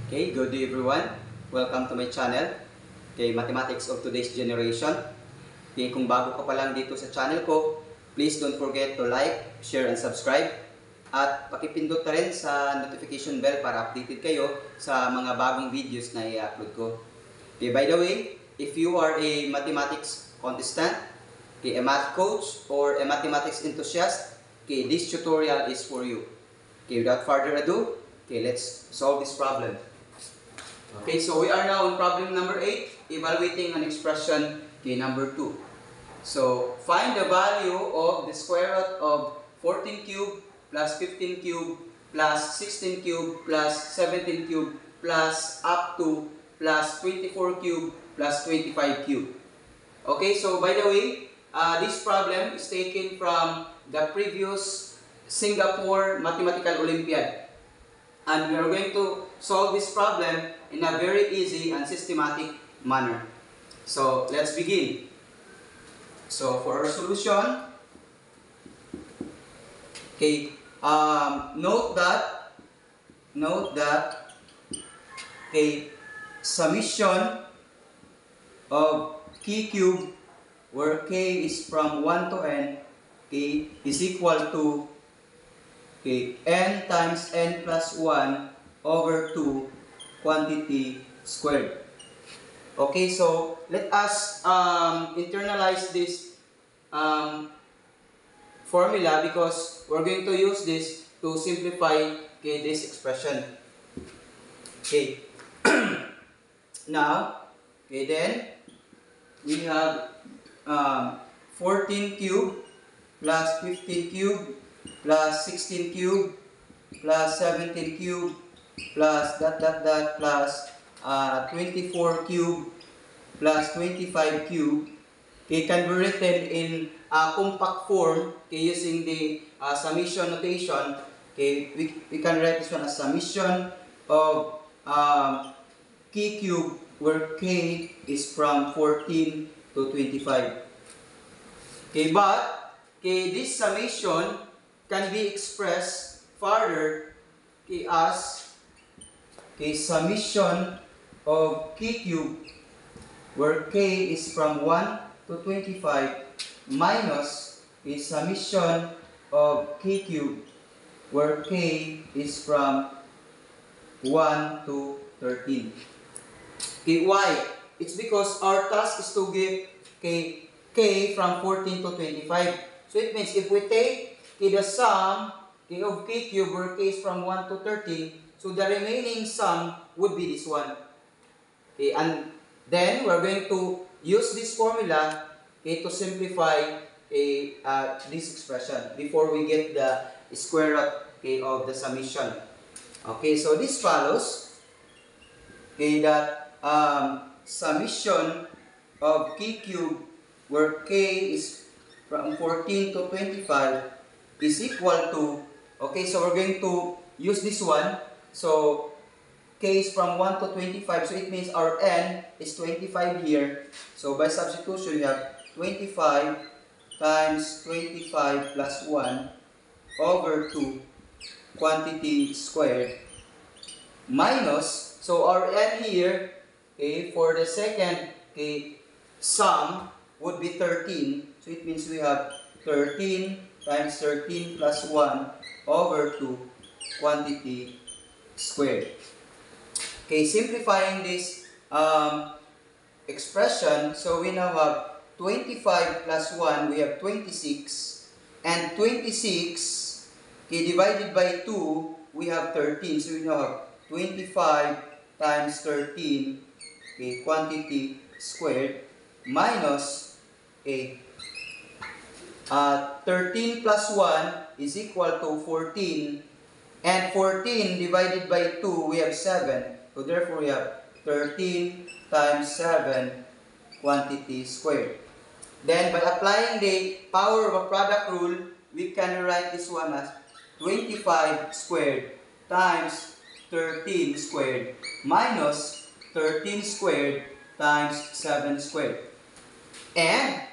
Okay, good day everyone. Welcome to my channel, okay, Mathematics of Today's Generation. Okay, kung bago ka pa lang dito sa channel ko, please don't forget to like, share, and subscribe. At pakipindot na rin sa notification bell para updated kayo sa mga bagong videos na i-upload ko. Okay, by the way, if you are a mathematics contestant, okay, a math coach, or a mathematics enthusiast, okay, this tutorial is for you. Okay, without further ado, okay, let's solve this problem. Okay, so we are now on problem number 8, evaluating an expression, okay, number 2. So, find the value of the square root of 14 cubed plus 15 cubed plus 16 cubed plus 17 cubed plus up to plus 24 cubed plus 25 cubed. Okay, so by the way, this problem is taken from the previous Singapore Mathematical Olympiad. And we are going to solve this problem in a very easy and systematic manner. So, let's begin. So, for our solution, okay, note that, okay, summation of k cubed, where k is from 1 to n, okay, is equal to, okay, n times n plus 1 over 2 quantity squared. Okay, so let us internalize this formula because we're going to use this to simplify, okay, this expression. Okay, now, okay, then we have 14 cubed plus 15 cubed plus 16 cubed plus 17 cubed plus plus 24 cubed plus 25 cubed, okay, can be written in compact form, okay, using the summation notation. Okay, we can write this one as summation of k cubed, where k is from 14 to 25. Okay, but okay, this summation can be expressed further, okay, as, okay, summation of k cubed, where k is from 1 to 25 minus a summation of k cubed, where k is from 1 to 13. Okay, why? It's because our task is to get k from 14 to 25. So it means if we take the sum of k cubed, where k is from 1 to 13, so the remaining sum would be this one. Okay, and then we're going to use this formula, okay, to simplify this expression before we get the square root, okay, of the summation. Okay, so this follows, okay, that summation of k cubed, where k is from 14 to 25 is equal to, okay, so we're going to use this one. So k is from 1 to 25, so it means our n is 25 here. So by substitution, you have 25 times 25 plus 1 over 2 quantity squared minus, so our n here, okay, for the second, okay, sum would be 13. So it means we have 13 times 13 plus 1 over 2 quantity squared. Okay, simplifying this expression, so we now have 25 plus 1, we have 26, and 26, okay, divided by 2, we have 13, so we now have 25 times 13, okay, quantity squared, minus, okay, 13 plus 1 is equal to 14, and 14 divided by 2, we have 7. So therefore, we have 13 times 7 quantity squared. Then, by applying the power of a product rule, we can write this one as 25 squared times 13 squared minus 13 squared times 7 squared. And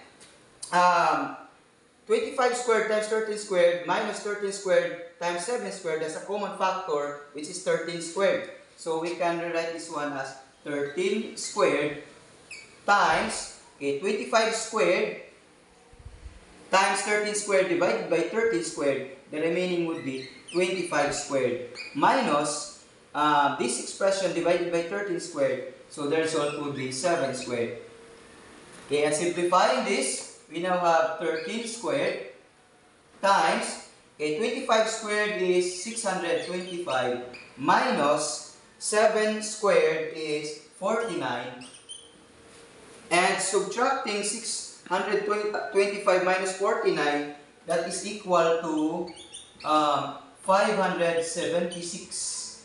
25 squared times 13 squared minus 13 squared times 7 squared, that's a common factor, which is 13 squared. So we can rewrite this one as 13 squared times, okay, 25 squared times 13 squared divided by 13 squared. The remaining would be 25 squared minus this expression divided by 13 squared. So the result would be 7 squared. Okay, and simplifying this, we now have 13 squared times, okay, 25 squared is 625 minus 7 squared is 49. And subtracting 625 minus 49, that is equal to 576.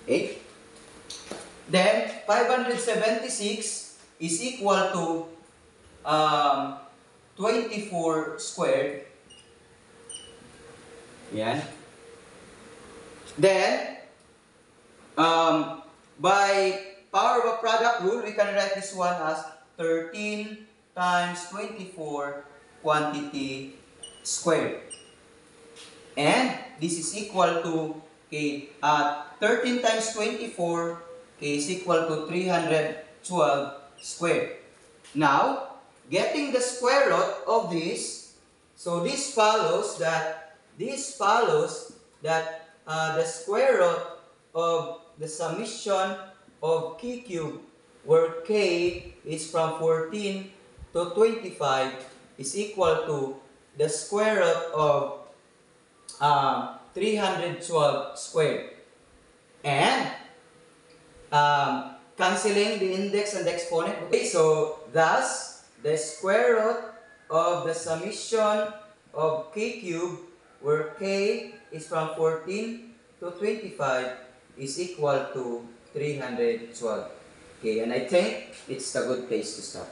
Okay? Then 576 is equal to 24 squared. Yan. Then, by power of a product rule, we can write this one as 13 times 24 quantity squared. And this is equal to, okay, 13 times 24, okay, is equal to 312 squared. Now, getting the square root of this, so this follows that the square root of the summation of k cubed, where k is from 14 to 25, is equal to the square root of 312 squared. And cancelling the index and the exponent. Okay, so thus the square root of the summation of k cubed, where k is from 14 to 25, is equal to 312. Okay, and I think it's a good place to stop.